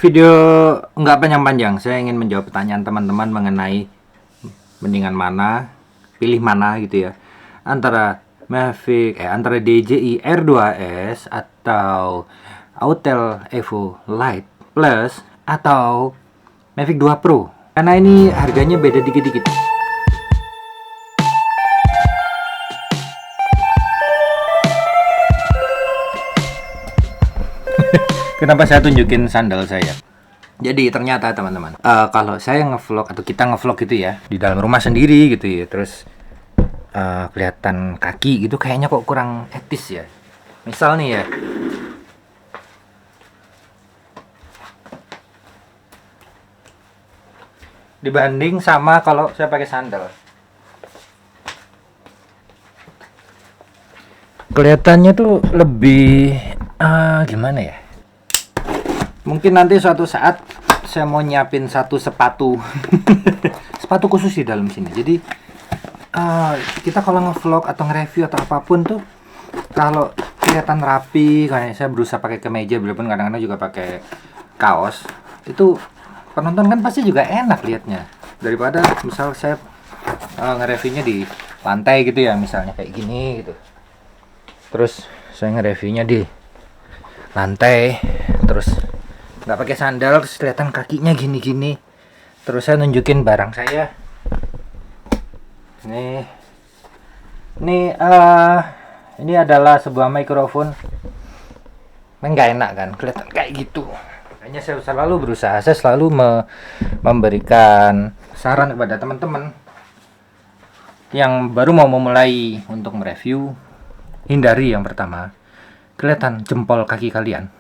Video nggak panjang-panjang, saya ingin menjawab pertanyaan teman-teman mengenai mendingan mana, pilih mana gitu ya, antara antara DJI R2S atau Autel Evo Lite Plus atau Mavic 2 Pro. Karena ini harganya beda dikit-dikit. Kenapa saya tunjukin sandal saya? Jadi ternyata teman-teman, kalau saya ngevlog atau kita ngevlog gitu ya di dalam rumah sendiri gitu ya, terus kelihatan kaki gitu, kayaknya kok kurang etis ya. Misal nih ya, dibanding sama kalau saya pakai sandal, kelihatannya tuh lebih gimana ya? Mungkin nanti suatu saat saya mau nyiapin satu sepatu sepatu khusus di dalam sini. Jadi kita kalau ngevlog atau nge-review atau apapun tuh, kalau kelihatan rapi, kayak saya berusaha pakai kemeja, walaupun kadang-kadang juga pakai kaos, itu penonton kan pasti juga enak liatnya, daripada misal saya nge-reviewnya di lantai gitu ya, misalnya kayak gini gitu, terus saya nge-reviewnya di lantai, terus nggak pakai sandal, terus kelihatan kakinya gini-gini, terus saya nunjukin barang saya ini adalah sebuah mikrofon. Nggak enak kan kelihatan kayak gitu. Makanya saya selalu berusaha, saya selalu memberikan saran kepada teman-teman yang baru mau memulai untuk mereview. Hindari yang pertama kelihatan jempol kaki kalian.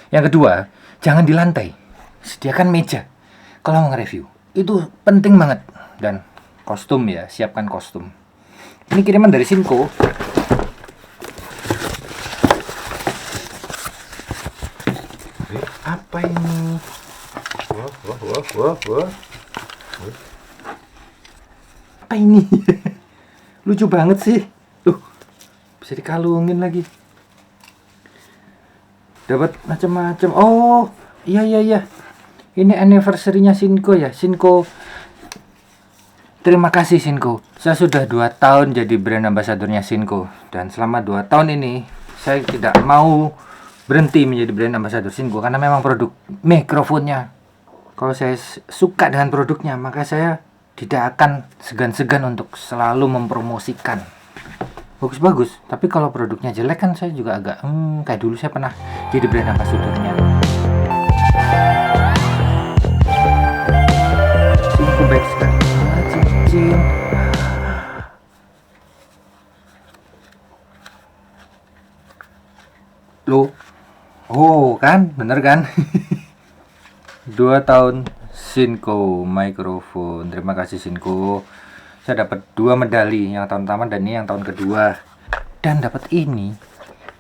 Yang kedua, jangan di lantai, sediakan meja kalau mau nge-review. Itu penting banget. Dan kostum ya, siapkan kostum. Ini kiriman dari Sinco. Apa ini? Wah. Apa ini? Lucu banget sih. Bisa dikalungin lagi. Dapat macam-macam. Oh, iya. Ini anniversary-nya Sinco ya. Sinco. Terima kasih Sinco. Saya sudah 2 tahun jadi brand ambassador-nya Sinco, dan selama 2 tahun ini saya tidak mau berhenti menjadi brand ambassador Sinco karena memang produk mikrofonnya. Kalau saya suka dengan produknya, maka saya tidak akan segan-segan untuk selalu mempromosikan. Bagus, tapi kalau produknya jelek kan saya juga agak kayak dulu saya pernah jadi brand ambassador-nya Sinco baik sekali. Cincin lo, kan bener kan? 2 tahun Sinco mikrofon. Terima kasih Sinco. Saya dapat 2 medali, yang tahun pertama dan ini yang tahun kedua. Dan dapat ini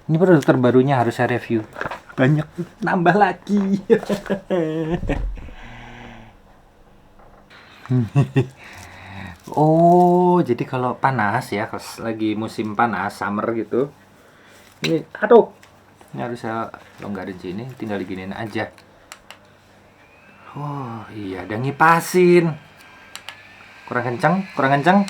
produk terbarunya, harus saya review. Banyak, nambah lagi. Oh, jadi kalau panas ya, lagi musim panas, summer gitu. Ini, ini harus saya longgarin sini, tinggal diginiin aja. Oh iya, ada ngipasin. Kurang kencang.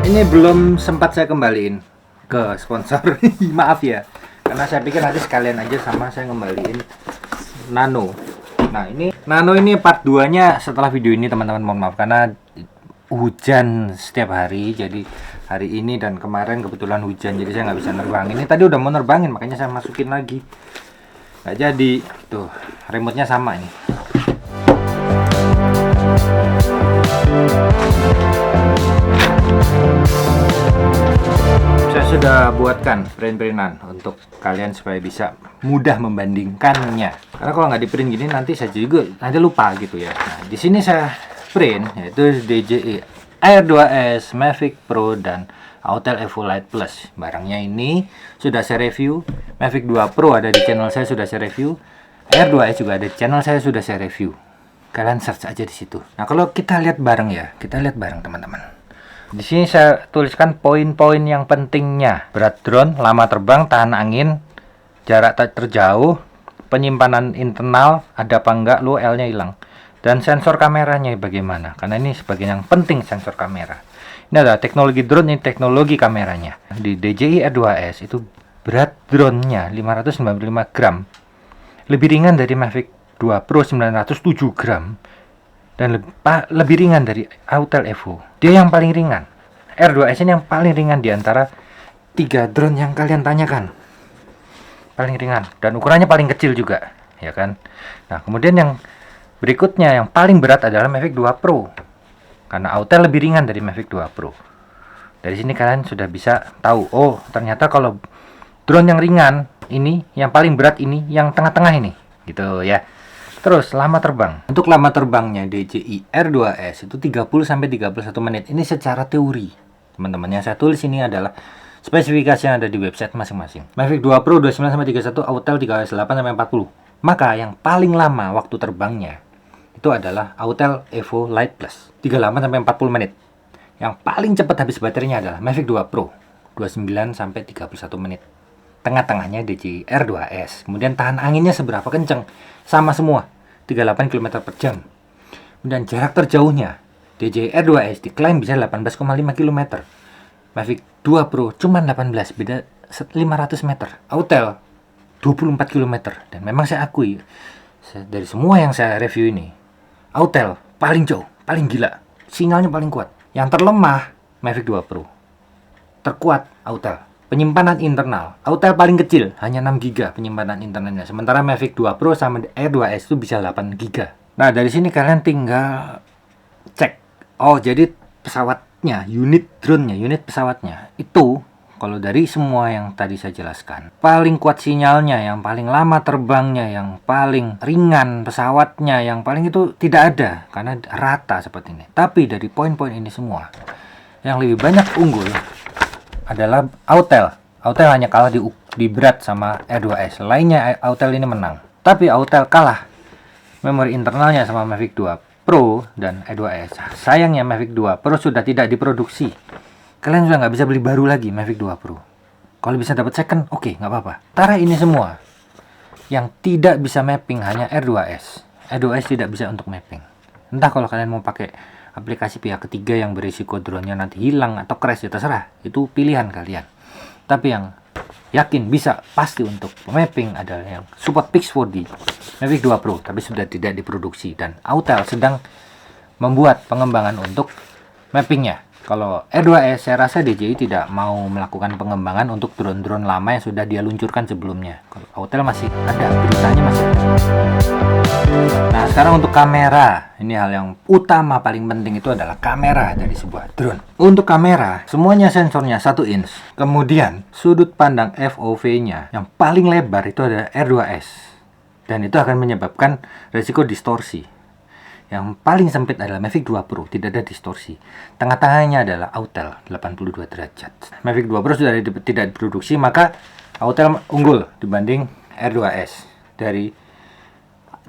Ini belum sempat saya kembaliin ke sponsor. Maaf ya, karena saya pikir nanti sekalian aja sama saya kembaliin Nano. Nah, Nano ini part 2-nya setelah video ini teman-teman. Mohon maaf karena hujan setiap hari. Jadi hari ini dan kemarin kebetulan hujan, jadi saya nggak bisa nerbangin. Ini tadi udah mau nerbangin, makanya saya masukin lagi. Nggak jadi. Tuh, remote-nya sama ini. Saya sudah buatkan print-printan untuk kalian supaya bisa mudah membandingkannya. Karena kalau nggak di print gini nanti saya juga lupa gitu ya. Nah, di sini saya print yaitu DJI R2S, Mavic Pro dan Autel Evo Lite Plus. Barangnya ini sudah saya review. Mavic 2 Pro ada di channel saya, sudah saya review. R2S juga ada di channel saya, sudah saya review. Kalian search aja di situ. Nah, kalau kita lihat bareng ya, kita lihat bareng teman-teman. Di sini saya tuliskan poin-poin yang pentingnya. Berat drone, lama terbang, tahan angin, jarak terjauh, penyimpanan internal, ada apa enggak, lu L-nya hilang. Dan sensor kameranya bagaimana? Karena ini sebagian yang penting sensor kamera. Ini adalah teknologi drone, ini teknologi kameranya. Di DJI R2S itu berat drone-nya 595 gram. Lebih ringan dari Mavic 2 Pro 907 gram. Dan lebih ringan dari Autel Evo. Dia yang paling ringan. R2S ini yang paling ringan di antara 3 drone yang kalian tanyakan. Paling ringan dan ukurannya paling kecil juga, ya kan? Nah, kemudian yang berikutnya yang paling berat adalah Mavic 2 Pro. Karena Autel lebih ringan dari Mavic 2 Pro. Dari sini kalian sudah bisa tahu, oh, ternyata kalau drone yang ringan ini, yang paling berat ini, yang tengah-tengah ini, gitu ya. Terus lama terbang. Untuk lama terbangnya DJI R2S itu 30-31 menit. Ini secara teori. Teman-teman, yang saya tulis ini adalah spesifikasi yang ada di website masing-masing. Mavic 2 Pro 29-31, Autel 38-40. Maka yang paling lama waktu terbangnya itu adalah Autel Evo Lite Plus 38-40 menit. Yang paling cepat habis baterainya adalah Mavic 2 Pro 29-31 menit. Tengah-tengahnya DJI R2S. Kemudian tahan anginnya seberapa kenceng? Sama semua, 38 km per jam. Kemudian jarak terjauhnya DJI R2S diklaim bisa 18,5 km. Mavic 2 Pro cuma 18, beda 500 meter. Autel 24 km. Dan memang saya akui, dari semua yang saya review ini, Autel paling jauh, paling gila, sinyalnya paling kuat. Yang terlemah Mavic 2 Pro. Terkuat Autel. Penyimpanan internal, Autel paling kecil, hanya 6 GB penyimpanan internalnya. Sementara Mavic 2 Pro sama R2S itu bisa 8 GB. Nah, dari sini kalian tinggal cek. Oh, jadi pesawatnya, unit drone-nya, unit pesawatnya itu, kalau dari semua yang tadi saya jelaskan, paling kuat sinyalnya, yang paling lama terbangnya, yang paling ringan pesawatnya, yang paling itu tidak ada, karena rata seperti ini. Tapi dari poin-poin ini semua, yang lebih banyak unggul adalah Autel. Autel hanya kalah di berat sama R2S. Lainnya Autel ini menang. Tapi Autel kalah memori internalnya sama Mavic 2 Pro dan R2S. Sayangnya Mavic 2 Pro sudah tidak diproduksi. Kalian sudah nggak bisa beli baru lagi Mavic 2 Pro. Kalau bisa dapat second, oke, nggak apa-apa. Tara ini semua yang tidak bisa mapping hanya R2S. R2S tidak bisa untuk mapping. Entah kalau kalian mau pakai aplikasi pihak ketiga yang berisiko drone-nya nanti hilang atau crash, ya terserah. Itu pilihan kalian. Tapi yang yakin bisa pasti untuk mapping adalah yang support Pix4D Mavic 2 Pro, tapi sudah tidak diproduksi. Dan Autel sedang membuat pengembangan untuk mappingnya. Kalau R2S, saya rasa DJI tidak mau melakukan pengembangan untuk drone-drone lama yang sudah dia luncurkan sebelumnya. Kalau Autel masih ada, beritanya masih ada. Nah, sekarang untuk kamera. Ini hal yang utama, paling penting itu adalah kamera dari sebuah drone. Untuk kamera, semuanya sensornya 1 inch. Kemudian, sudut pandang FOV-nya yang paling lebar itu ada R2S. Dan itu akan menyebabkan resiko distorsi. Yang paling sempit adalah Mavic 2 Pro, tidak ada distorsi. Tengah-tengahnya adalah Autel 82 derajat. Mavic 2 Pro sudah tidak diproduksi, maka Autel unggul dibanding R2S dari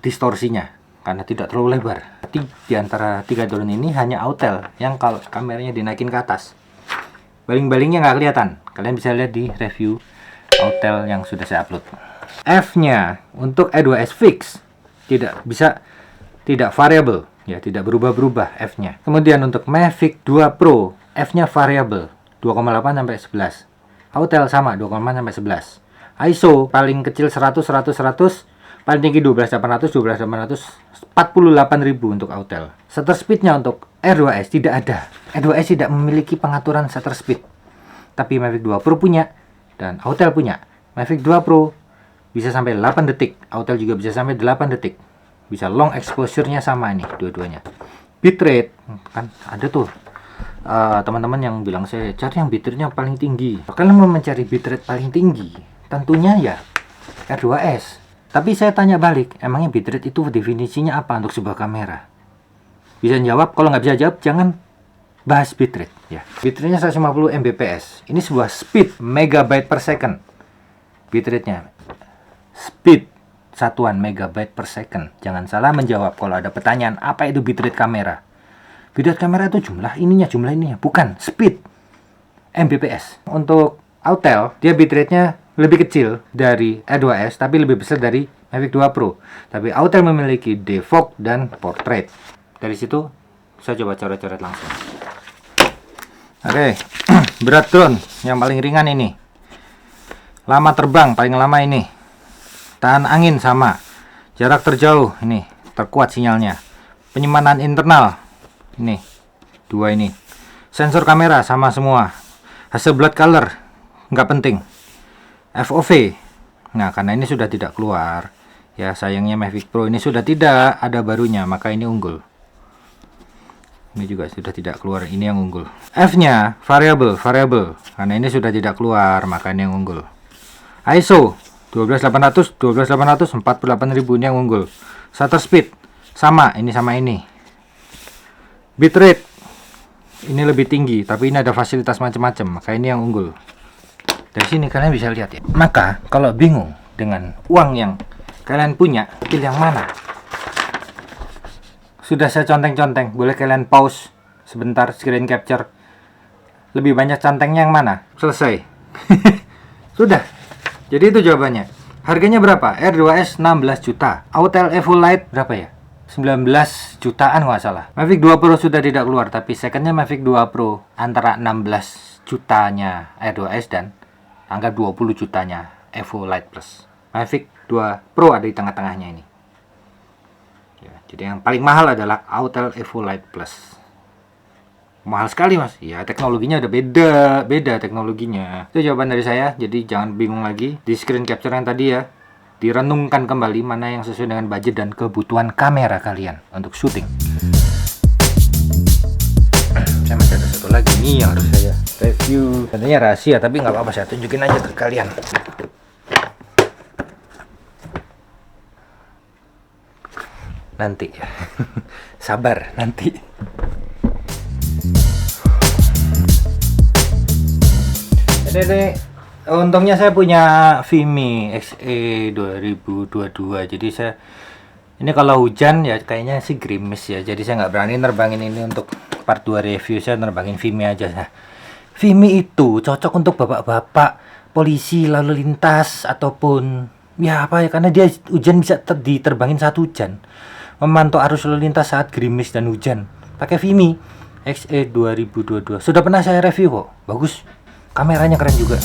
distorsinya karena tidak terlalu lebar. Di antara 3 drone ini hanya Autel yang kalau kameranya dinaikin ke atas, baling-balingnya nggak kelihatan. Kalian bisa lihat di review Autel yang sudah saya upload. F-nya untuk R2S fix, tidak variable, ya, tidak berubah-berubah F-nya. Kemudian untuk Mavic 2 Pro, F-nya variable 2,8 sampai 11. Autel sama 2,8 sampai 11. ISO paling kecil 100, paling tinggi 12.800, 48.000 untuk Autel. Shutter speed-nya untuk R2S tidak ada. R2S tidak memiliki pengaturan shutter speed. Tapi Mavic 2 Pro punya dan Autel punya. Mavic 2 Pro bisa sampai 8 detik, Autel juga bisa sampai 8 detik. Bisa long exposure-nya sama ini dua-duanya. Bitrate kan ada tuh teman-teman yang bilang saya cari yang bitrate-nya paling tinggi. Kalian mau mencari bitrate paling tinggi, tentunya ya R2S. Tapi saya tanya balik, emangnya bitrate itu definisinya apa untuk sebuah kamera? Bisa jawab? Kalau nggak bisa jawab, jangan bahas bitrate ya. Bitrate-nya 150 Mbps. Ini sebuah speed megabyte per second. Bitrate-nya speed satuan megabyte per second. Jangan salah menjawab kalau ada pertanyaan apa itu bitrate kamera. Bitrate kamera itu jumlah ininya, bukan speed, Mbps. Untuk Autel, dia bitrate-nya lebih kecil dari R2S tapi lebih besar dari Mavic 2 Pro. Tapi Autel memiliki defog dan portrait. Dari situ saya coba coret-coret langsung. Oke, berat drone yang paling ringan ini. Lama terbang paling lama ini. Tahan angin sama. Jarak terjauh ini, terkuat sinyalnya. Penyimpanan internal ini, 2 ini. Sensor kamera sama semua. Hasil blood color nggak penting. FOV, nah karena ini sudah tidak keluar. Ya sayangnya Mavic Pro ini sudah tidak ada barunya, maka ini unggul. Ini juga sudah tidak keluar, ini yang unggul. F-nya variable, karena ini sudah tidak keluar, maka ini yang unggul. ISO 12800, 12800, 48000 ini yang unggul. Shutter speed sama ini. Bitrate ini lebih tinggi, tapi ini ada fasilitas macam-macam, maka ini yang unggul. Dari sini kalian bisa lihat ya. Maka kalau bingung dengan uang yang kalian punya, pilih yang mana? Sudah saya conteng-conteng, boleh kalian pause sebentar, screen capture. Lebih banyak contengnya yang mana? Selesai. Sudah. Jadi itu jawabannya. Harganya berapa? R2S 16 juta. Autel Evo Lite berapa ya? 19 jutaan nggak salah. Mavic 2 Pro sudah tidak keluar, tapi secondnya Mavic 2 Pro antara 16 jutanya R2S dan anggap 20 jutanya Evo Lite Plus. Mavic 2 Pro ada di tengah-tengahnya ini. Ya, jadi yang paling mahal adalah Autel Evo Lite Plus. Mahal sekali mas. Ya teknologinya udah beda teknologinya. Itu jawaban dari saya. Jadi jangan bingung lagi. Di screen capture yang tadi ya, direnungkan kembali mana yang sesuai dengan budget dan kebutuhan kamera kalian untuk syuting. Saya masih ada satu lagi nih yang harus saya review. Tentunya rahasia, tapi nggak apa-apa, saya tunjukin aja ke kalian. Nanti ya. Sabar nanti. Jadi untungnya saya punya Vimy XE 2022. Jadi saya ini kalau hujan ya kayaknya sih gerimis ya. Jadi saya nggak berani nerbangin ini untuk part 2 review. Saya nerbangin Vimy aja. Nah, Vimy itu cocok untuk bapak-bapak polisi lalu lintas ataupun ya apa ya, karena dia hujan bisa diterbangin saat hujan. Memantau arus lalu lintas saat gerimis dan hujan pakai Vimy XE 2022. Sudah pernah saya review kok. Bagus. Kameranya keren juga.